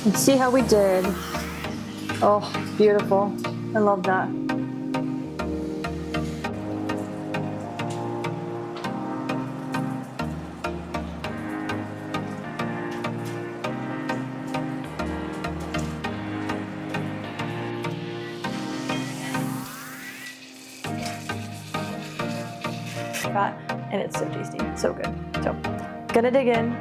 Let's see how we did. Oh, beautiful. I love that. And it's so tasty, so good. So, gonna dig in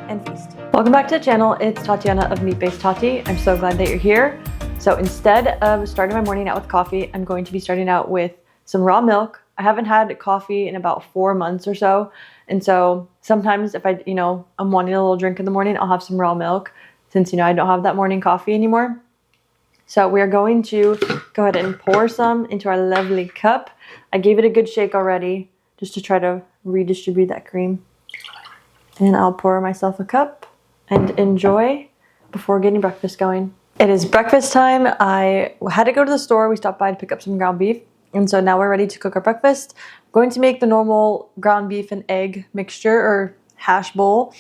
and feast. Welcome back to the channel. It's Tatiana of Meat-Based Tati. I'm so glad that you're here. So instead of starting my morning out with coffee, I'm going to be starting out with some raw milk. I haven't had coffee in about 4 months or so. And so sometimes if I'm wanting a little drink in the morning, I'll have some raw milk since, I don't have that morning coffee anymore. So we're going to go ahead and pour some into our lovely cup. I gave it a good shake already, just to try to redistribute that cream. And I'll pour myself a cup and enjoy before getting breakfast going. It is breakfast time. I had to go to the store. We stopped by to pick up some ground beef. And so now we're ready to cook our breakfast. I'm going to make the normal ground beef and egg mixture or hash bowl.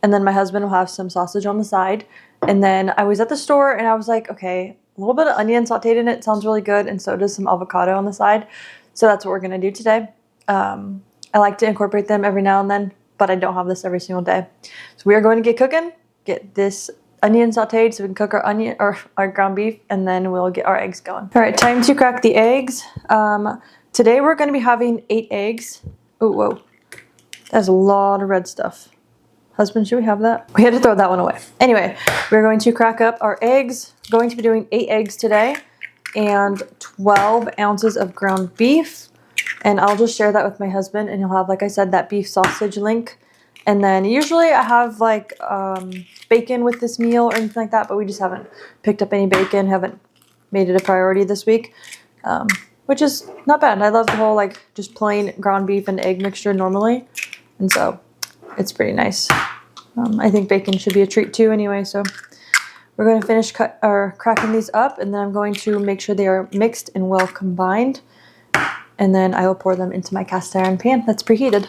And then my husband will have some sausage on the side. And then I was at the store and I was like, okay, a little bit of onion sauteed in it sounds really good. And so does some avocado on the side. So that's what we're gonna do today. I like to incorporate them every now and then, but I don't have this every single day. So we are going to get cooking, get this onion sauteed so we can cook our onion or our ground beef, and then we'll get our eggs going. All right, time to crack the eggs. Today we're going to be having 8 eggs. Oh, whoa. That's a lot of red stuff. Husband, should we have that? We had to throw that one away. Anyway, we're going to crack up our eggs. We're going to be doing 8 eggs today and 12 ounces of ground beef. And I'll just share that with my husband, and he'll have, like I said, that beef sausage link. And then usually I have like bacon with this meal or anything like that, but we just haven't picked up any bacon, haven't made it a priority this week, which is not bad. I love the whole like just plain ground beef and egg mixture normally. And so it's pretty nice. I think bacon should be a treat too anyway. So we're going to finish cracking these up, and then I'm going to make sure they are mixed and well combined. And then I will pour them into my cast iron pan that's preheated.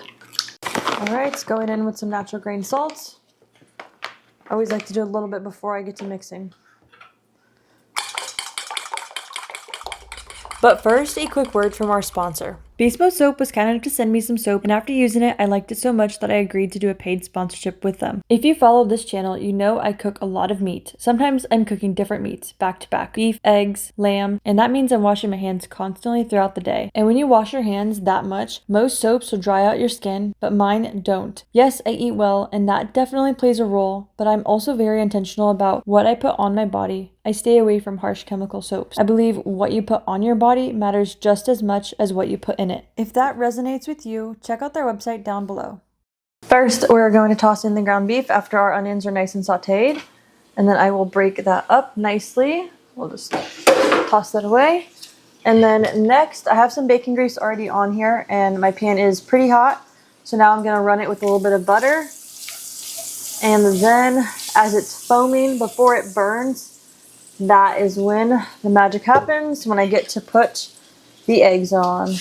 All right, it's going in with some natural grain salt. I always like to do a little bit before I get to mixing. But first, a quick word from our sponsor. Beast Mode Soap was kind enough to send me some soap, and after using it, I liked it so much that I agreed to do a paid sponsorship with them. If you follow this channel, you know I cook a lot of meat. Sometimes I'm cooking different meats, back to back. Beef, eggs, lamb, and that means I'm washing my hands constantly throughout the day. And when you wash your hands that much, most soaps will dry out your skin, but mine don't. Yes, I eat well, and that definitely plays a role, but I'm also very intentional about what I put on my body. I stay away from harsh chemical soaps. I believe what you put on your body matters just as much as what you put in it. If that resonates with you, check out their website down below. First, we're going to toss in the ground beef after our onions are nice and sauteed. And then I will break that up nicely. We'll just toss that away. And then next, I have some bacon grease already on here, and my pan is pretty hot. So now I'm going to run it with a little bit of butter. And then as it's foaming before it burns, that is when the magic happens, when I get to put the eggs on.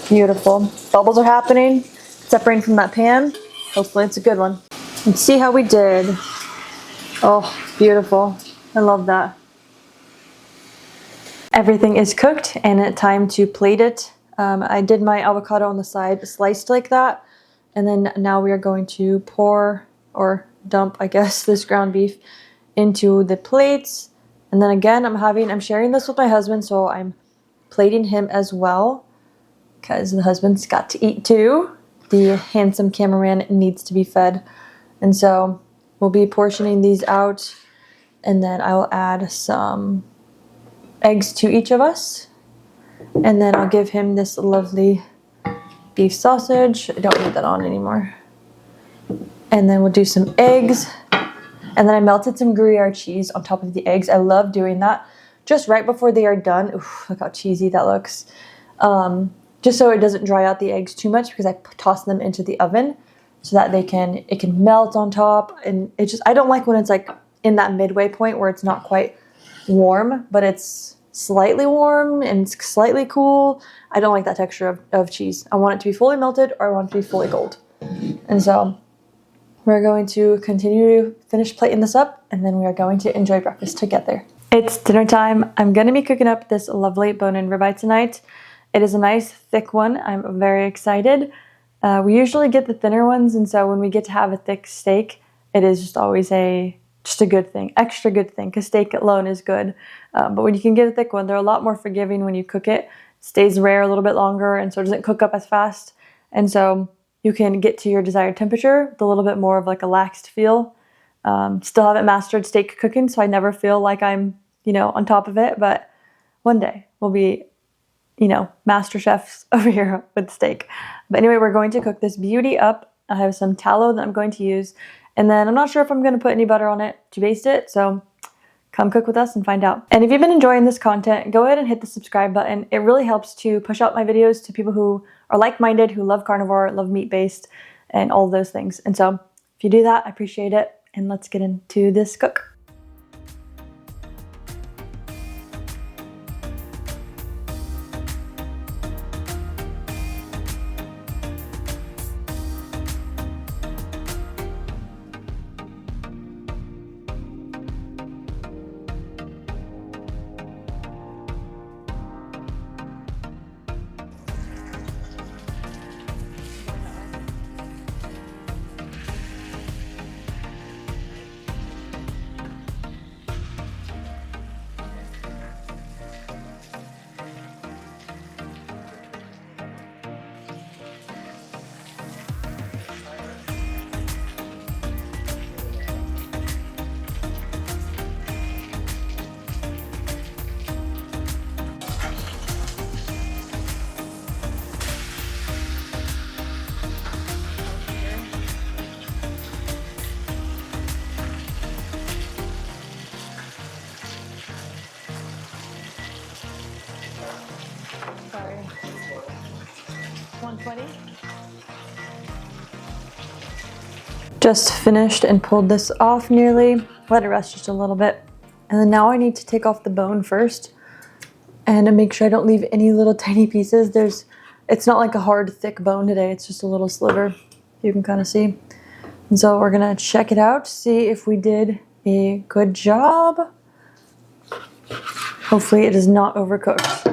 Beautiful. Bubbles are happening, separating from that pan. Hopefully it's a good one. Let's see how we did. Oh, beautiful. I love that. Everything is cooked, and it's time to plate it. I did my avocado on the side, sliced like that. And then now we are going to pour or dump, I guess, this ground beef into the plates. And then again, I'm sharing this with my husband, so I'm plating him as well, because the husband's got to eat too. The handsome cameraman needs to be fed. And so we'll be portioning these out, and then I will add some eggs to each of us. And then I'll give him this lovely beef sausage. I don't need that on anymore. And then we'll do some eggs. And then I melted some Gruyere cheese on top of the eggs. I love doing that just right before they are done. Oof, look how cheesy that looks. Just so it doesn't dry out the eggs too much, because I toss them into the oven so that it can melt on top. And I don't like when it's like in that midway point where it's not quite warm, but it's slightly warm and slightly cool. I don't like that texture of cheese. I want it to be fully melted, or I want it to be fully cold. And so We're going to continue to finish plating this up, and then we are going to enjoy breakfast together. It's dinner time. I'm gonna be cooking up this lovely bone-in ribeye tonight. It is a nice thick one. I'm very excited. We usually get the thinner ones, and so when we get to have a thick steak, it is just always just a good thing, extra good thing, because steak alone is good. But when you can get a thick one, they're a lot more forgiving when you cook it. It stays rare a little bit longer, and so it doesn't cook up as fast. And so you can get to your desired temperature with a little bit more of like a laxed feel. Still haven't mastered steak cooking, so I never feel like I'm, on top of it. But one day we'll be, master chefs over here with steak. But anyway, we're going to cook this beauty up. I have some tallow that I'm going to use. And then I'm not sure if I'm going to put any butter on it to baste it. So come cook with us and find out. And if you've been enjoying this content, go ahead and hit the subscribe button. It really helps to push out my videos to people who are like-minded, who love carnivore, love meat-based, and all of those things. And so if you do that, I appreciate it. And let's get into this cook. Sorry. 120. Just finished and pulled this off nearly. Let it rest just a little bit. And then now I need to take off the bone first and make sure I don't leave any little tiny pieces. It's not like a hard, thick bone today. It's just a little sliver. You can kind of see. And so we're gonna check it out, see if we did a good job. Hopefully it is not overcooked.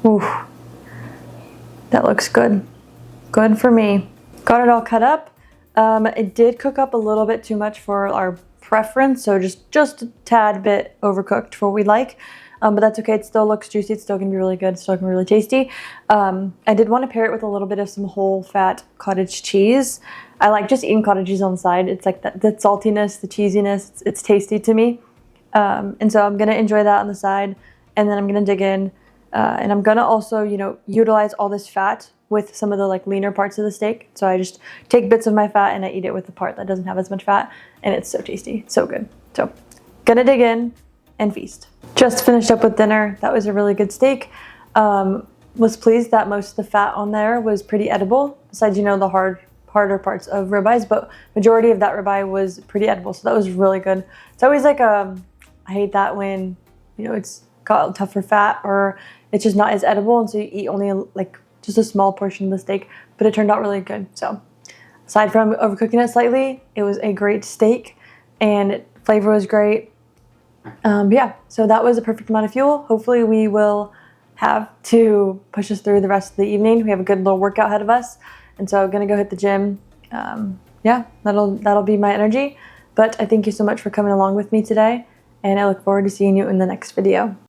Ooh, that looks good. Good for me. Got it all cut up. It did cook up a little bit too much for our preference, so just a tad bit overcooked for what we like. But that's okay. It still looks juicy. It's still gonna be really good. It's still gonna be really tasty. I did want to pair it with a little bit of some whole fat cottage cheese. I like just eating cottage cheese on the side. It's like that saltiness, the cheesiness. It's tasty to me. And so I'm gonna enjoy that on the side, and then I'm gonna dig in. And I'm gonna also, utilize all this fat with some of the leaner parts of the steak. So I just take bits of my fat and I eat it with the part that doesn't have as much fat, and it's so tasty, so good. So gonna dig in and feast. Just finished up with dinner. That was a really good steak. Was pleased that most of the fat on there was pretty edible, besides, the harder parts of ribeyes, but majority of that ribeye was pretty edible. So that was really good. It's always I hate that when, it's got tougher fat or it's just not as edible, and so you eat only just a small portion of the steak, but it turned out really good. So aside from overcooking it slightly, it was a great steak and flavor was great. Yeah, so that was a perfect amount of fuel. Hopefully we will have to push us through the rest of the evening. We have a good little workout ahead of us, and so I'm gonna go hit the gym. Yeah, that'll be my energy. But I thank you so much for coming along with me today, and I look forward to seeing you in the next video.